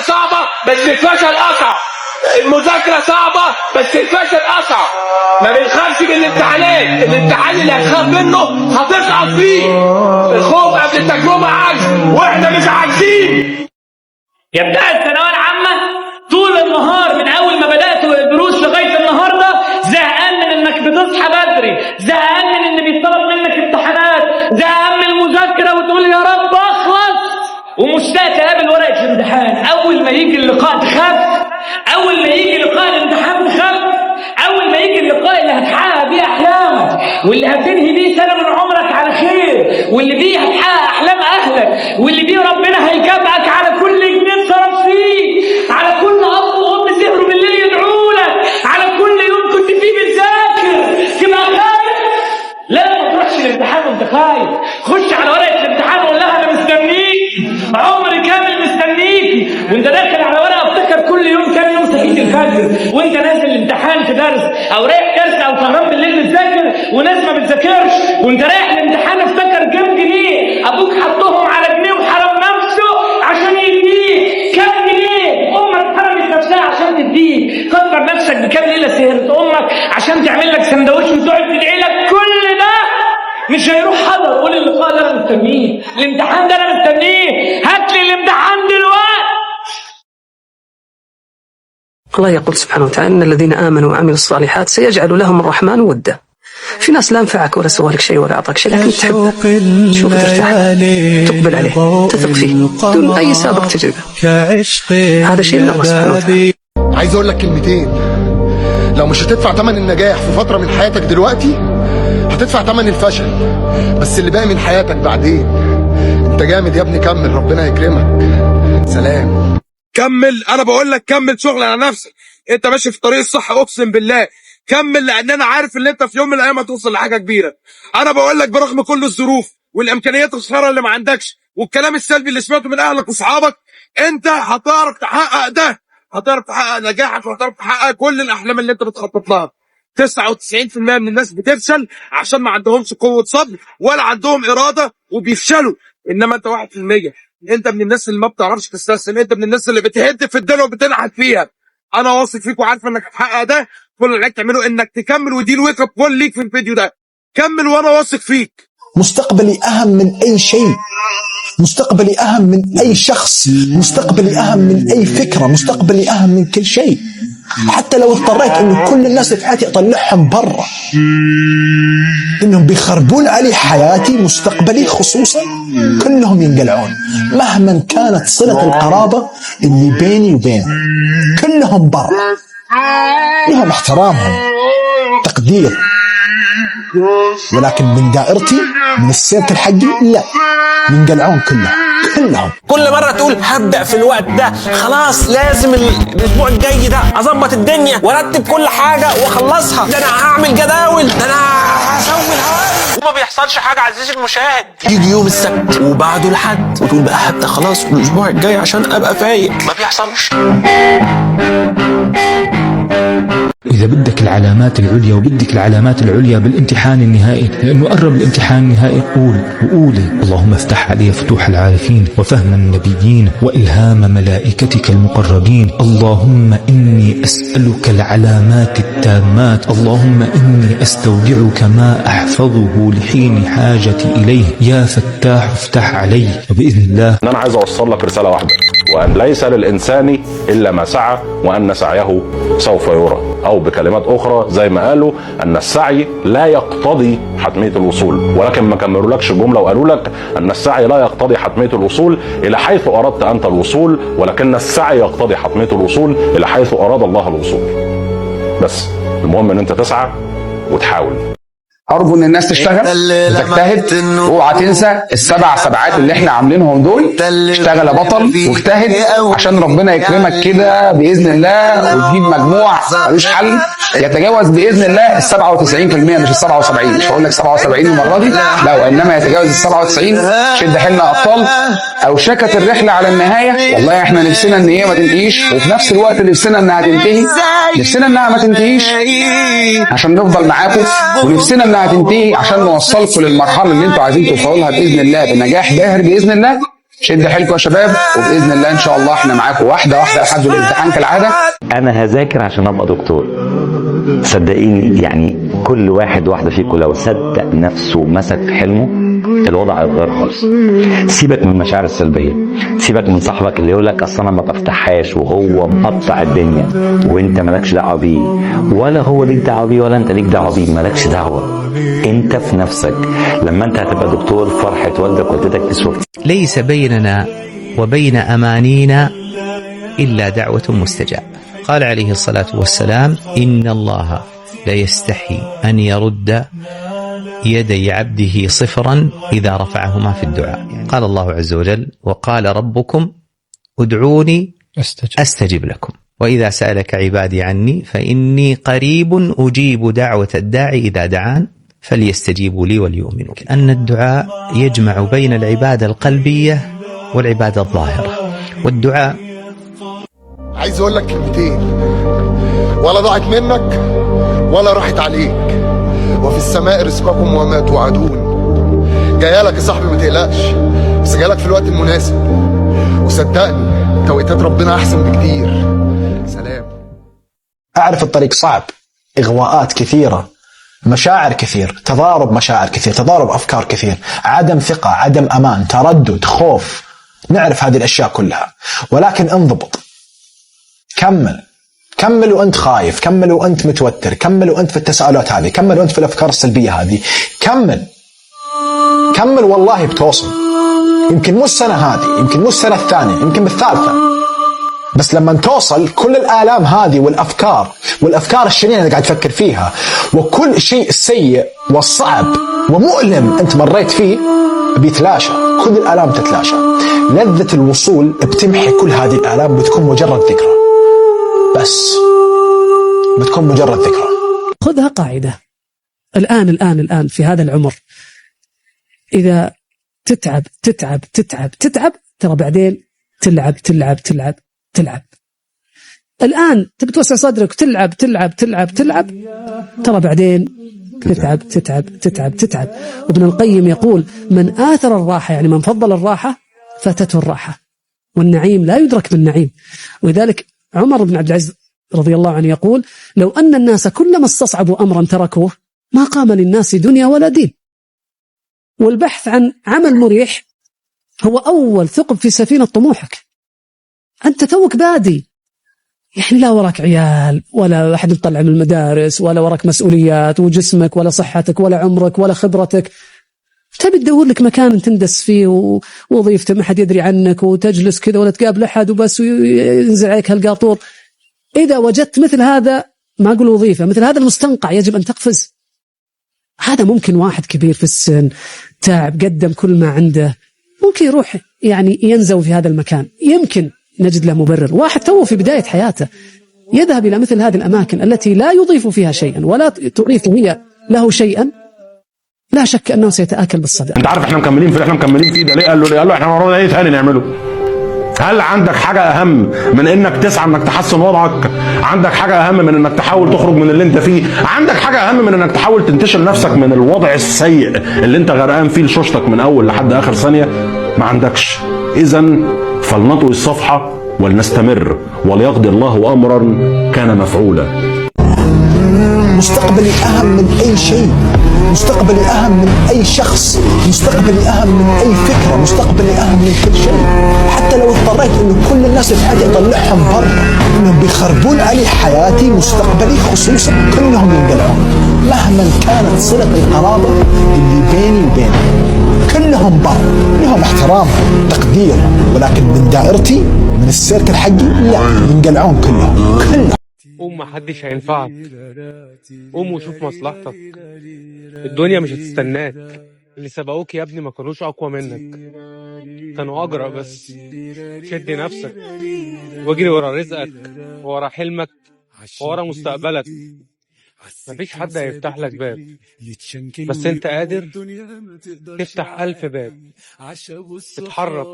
صعبة بس الفشل أصعب، المذاكرة صعبة بس الفشل أصعب. ما بنخافش من الامتحانات، الامتحان اللي هتخاف منه هتسقط فيه. الخوف قبل التجربة عجز، واحنا مش عاجزين. يبدأ الثانوية العامة طول النهار من أول ما بدأت الدروس لغاية النهاردة زهقان من إنك بتصحى بدري، زهقان من إن بيطلب منك امتحانات، زهقان من المذاكرة وتقول يا رب أخلص، ومشتاق تقابل ورقة الامتحان. أول ما يجي اللقاء تخاف، أول ما يجي لقاء الامتحان تخاف، أول ما يجي اللقاء اللي هتحقق بيه أحلامك واللي هتنهي بيه سنة من عمرك على خير، واللي بيه هتحقق أحلام أهلك، واللي بيه ربنا هيكافئك على كل جنيه صرف فيه، على كل أب وأم سهروا بالليل يدعوا لك، على كل يوم كنت فيه بتذاكر، تبقى خايف. لا، ما تروحش الامتحان وأنت خايف، خش على ورقة الامتحان وقول لها أنا مستنيك، عمري كامل مستنيك. وأنت داخل على ورقة افتكر كل يوم كام يوم صحيت الفجر، وأنت نازل الامتحان في درس أو رايح درس أو سهران بالليل بتذاكر وناس ما بتذاكرش، وأنت رايح الامتحان افتكر كام جنيه أبوك حطهم على جنيه وحرم نفسه عشان يديك كام جنيه، أمك حرمت نفسها عشان تديك، فكر نفسك بكام ليلة سهرت أمك عشان تعمل لك سندوتش وتقعد تدعي لك. كل ده مش هيروح حضر. قول اللقاء ده أنا مستنيه، الامتحان ده أنا مستنيه، هات لي الامتحان دلوقتي. الله يقول سبحانه وتعالى إن الذين آمنوا وعملوا الصالحات سيجعل لهم الرحمن ودا. في ناس لا نفعك ولا سوى لك شيء ولا أعطاك شيء، لكن تحبه، تشوفه ترتاح، تقبل عليه، تثق فيه بدون أي سابق تجربة. هذا شيء من الله سبحانه وتعالى. عايز أقول لك كلمتين، لو مش هتدفع ثمن النجاح في فترة من حياتك دلوقتي هتدفع ثمن الفشل، بس اللي باقي من حياتك بعدين. انت جامد يا ابني، كمل، ربنا يكرمك. سلام. كمل، انا بقول لك كمل شغل على نفسك، انت ماشي في الطريق الصح اقسم بالله. كمل، لان انا عارف ان انت في يوم من الايام هتوصل لحاجه كبيره. انا بقول لك برغم كل الظروف والامكانيات الصغيره اللي ما عندكش والكلام السلبي اللي سمعته من اهلك واصحابك، انت هتعرف تحقق ده، هتعرف تحقق نجاحك وهتعرف تحقق كل الاحلام اللي انت بتخطط لها. 99% من الناس بتفشل عشان ما عندهمش قوه صبر ولا عندهم اراده وبيفشلوا، انما انت 1%. انت من الناس اللي ما بتعرفش تستسلم، انت من الناس اللي بتهد في الدنيا وبتنحت فيها. انا واثق فيك وعارف انك هتحقق ده. كل اللي عليك تعمله انك تكمل، ودي الويك اب كول ليك في الفيديو ده. كمل وانا واثق فيك. مستقبلي اهم من اي شيء، مستقبلي اهم من اي شخص، مستقبلي اهم من اي فكره، مستقبلي اهم من كل شيء. حتى لو اضطريت انه كل الناس في حياتي اطلعهم برا، انهم بيخربون علي حياتي، مستقبلي خصوصا، كلهم ينقلعون مهما كانت صلة القرابة اللي بيني وبينهم، كلهم برا، لهم احترامهم، تقدير، ولكن من دائرتي، من السيركل حقي، لا، ينقلعون كلهم. كل مرة تقول هبدأ في الوقت ده، خلاص لازم الأسبوع الجاي ده أظبط الدنيا وأرتب كل حاجة وأخلصها، ده أنا هعمل جداول، ده أنا هسوي الهواء، وما بيحصلش حاجة عزيزي المشاهد. يجي يوم السبت وبعده الحد وتقول بقى هبدأ خلاص الأسبوع الجاي عشان أبقى فايق، ما بيحصلش. إذا بدك العلامات العليا وبدك العلامات العليا بالامتحان النهائي، لأنه قرب الامتحان النهائي، قولي اللهم افتح علي فتوح العارفين وفهم النبيين وإلهام ملائكتك المقربين. اللهم إني أسألك العلامات التامات، اللهم إني أستودعك ما أحفظه لحين حاجتي إليه، يا فتاح افتح علي. وبإذن الله أنا عايز أوصل لك رسالة واحدة، وأن ليس للإنسان إلا ما سعى وأن سعيه سوف يرى، أو بكلمات أخرى زي ما قالوا أن السعي لا يقتضي حتمية الوصول، ولكن ما كملوا لكش الجملة وقالوا لك أن السعي لا يقتضي حتمية الوصول إلى حيث أردت أنت الوصول، ولكن السعي يقتضي حتمية الوصول إلى حيث أراد الله الوصول. بس المهم أن أنت تسعى وتحاول. أرجو إن الناس تشتغل وتجتهد، اوعى تنسى السبع سبعات اللي احنا عاملينهم دول. اشتغل يا بطل واجتهد عشان ربنا يكرمك كده بإذن الله وتجيب مجموع ملوش حل يتجاوز بإذن الله 97%، مش 77. مش هقول لك 77 المرة دي، لا، وإنما يتجاوز 97. شد حيلنا أبطال، أو شكت الرحلة على النهاية. والله احنا نفسنا إن هي ما تنتهيش، وفي نفس الوقت نفسنا إنها تنتهي، نفسنا إنها ما تنتهيش عشان نفضل معاكم، ونفسنا إنها تنتهي عشان نوصلكم للمرحلة اللي انتوا عايزين توصلوا لها بإذن الله بنجاح باهر بإذن الله. شد حيلكم يا شباب، وباذن الله ان شاء الله احنا معاكم واحده واحده لحد الامتحان كالعاده. انا هذاكر عشان ابقى دكتور، صدقيني. يعني كل واحده فيكم لو صدق نفسه ومسك في حلمه الوضع هيتغير خالص. سيبك من المشاعر السلبيه، سيبك من صاحبك اللي يقول لك اصل انا ما بفتحهاش وهو مقطع الدنيا وانت مالكش دعوه بيه، ولا هو ليك دعوه بيه ولا انت ليك دعوه بيه، مالكش دعوه. انت في نفسك لما انت هتبقى دكتور فرحه والدك ووالدتك تسوى. ليس بيننا وبين أمانينا إلا دعوة مستجابة. قال عليه الصلاة والسلام: إن الله لا يستحي أن يرد يدي عبده صفرا إذا رفعهما في الدعاء. قال الله عز وجل: وقال ربكم ادعوني أستجب لكم، وإذا سألك عبادي عني فإني قريب أجيب دعوة الداعي إذا دعان فليستجيبوا لي وليؤمنوا. أن الدعاء يجمع بين العبادة القلبية والعبادة الظاهرة. والدعاء عايز اقول لك كلمتين، ولا ضاعت منك ولا راحت عليك، وفي السماء رزقكم وما توعدون. جايلك يا صاحبي ما تقلقش، بس جايلك في الوقت المناسب، وصدقني توقيتات ربنا احسن بكتير. سلام. أعرف الطريق صعب، إغواءات كثيرة، مشاعر كثير، تضارب مشاعر كثير، تضارب أفكار كثير، عدم ثقة، عدم أمان، تردد، خوف. نعرف هذه الأشياء كلها، ولكن انضبط. كمل وأنت خايف، كمل وأنت متوتر، كمل وأنت في التساؤلات هذه، كمل وأنت في الأفكار السلبية هذه، كمل والله بتوصل. يمكن مو السنة هذه، يمكن مو السنة الثانية، يمكن بالثالثة، بس لما توصل كل الآلام هذه والأفكار الشنيعة اللي قاعد تفكر فيها وكل شيء سيء والصعب ومؤلم أنت مريت فيه بيتلاشى. كل الآلام تتلاشى، لذة الوصول بتمحي كل هذه الآلام، بتكون مجرد ذكرى، بس بتكون مجرد ذكرى. خذها قاعدة الآن في هذا العمر، إذا تتعب ترى بعدين تلعب. الآن تبي توسع صدرك تلعب ترى بعدين تتعب. وابن القيم يقول: من آثر الراحة، يعني من فضل الراحة فاتته الراحة، والنعيم لا يدرك بالنعيم. ولذلك عمر بن عبد العزيز رضي الله عنه يقول: لو أن الناس كلما استصعبوا أمرا تركوه ما قام للناس دنيا ولا دين. والبحث عن عمل مريح هو أول ثقب في سفينة طموحك. أنت توك بادي، يعني لا وراك عيال ولا أحد يطلع من المدارس ولا وراك مسؤوليات وجسمك ولا صحتك ولا عمرك ولا خبرتك. تبي تدور لك مكان تندس فيه ووظيفته ما حد يدري عنك وتجلس كذا ولا تقابل أحد وبس وينزل عليك هالقاطور. إذا وجدت مثل هذا، ما أقول وظيفة، مثل هذا المستنقع يجب أن تقفز. هذا ممكن واحد كبير في السن تعب قدم كل ما عنده، ممكن يروح يعني ينزو في هذا المكان، يمكن نجد له مبرر. واحد توه في بداية حياته يذهب إلى مثل هذه الأماكن التي لا يضيف فيها شيئا ولا تضيف هي له شيئا، لا شك أنه سيتآكل بالصدى. انت عارف احنا مكملين في اللي احنا مكملين فيه ده ليه؟ قال له احنا ورانا ايه تاني نعمله؟ هل عندك حاجة أهم من إنك تسعى إنك تحسن وضعك؟ عندك حاجة أهم من إنك تحاول تخرج من اللي أنت فيه؟ عندك حاجة أهم من إنك تحاول تنتشل نفسك من الوضع السيء اللي أنت غرقان فيه لشوشتك من أول لحد آخر ثانية؟ ما عندكش. إذا فلنطوي الصفحة ولنستمر، وليقضي الله أمرا كان مفعولا. مستقبلي أهم من أي شيء، مستقبلي أهم من أي شخص، مستقبلي أهم من أي فكرة، مستقبلي أهم من كل شيء. حتى لو اضطريت إنه كل الناس في حياتي أطلعهم برا، إنهم بيخربون علي حياتي، مستقبلي خصوصا كلهم ينقلعون، مهما كانت صلة القرابة اللي بيني وبينهم، كلهم برا، لهم احترام تقدير، ولكن من دائرتي من السيركل حقي لا، ينقلعون كلهم. قوم، محدش هينفعك. قوم وشوف مصلحتك، الدنيا مش هتستناك. اللي سبقوك يا ابني ما كانوش اقوى منك، كانوا اجرأ بس. شد نفسك واجري ورا رزقك وورا حلمك وورا مستقبلك. مفيش حد هيفتح لك باب، بس انت قادر تفتح 1000 باب. تتحرك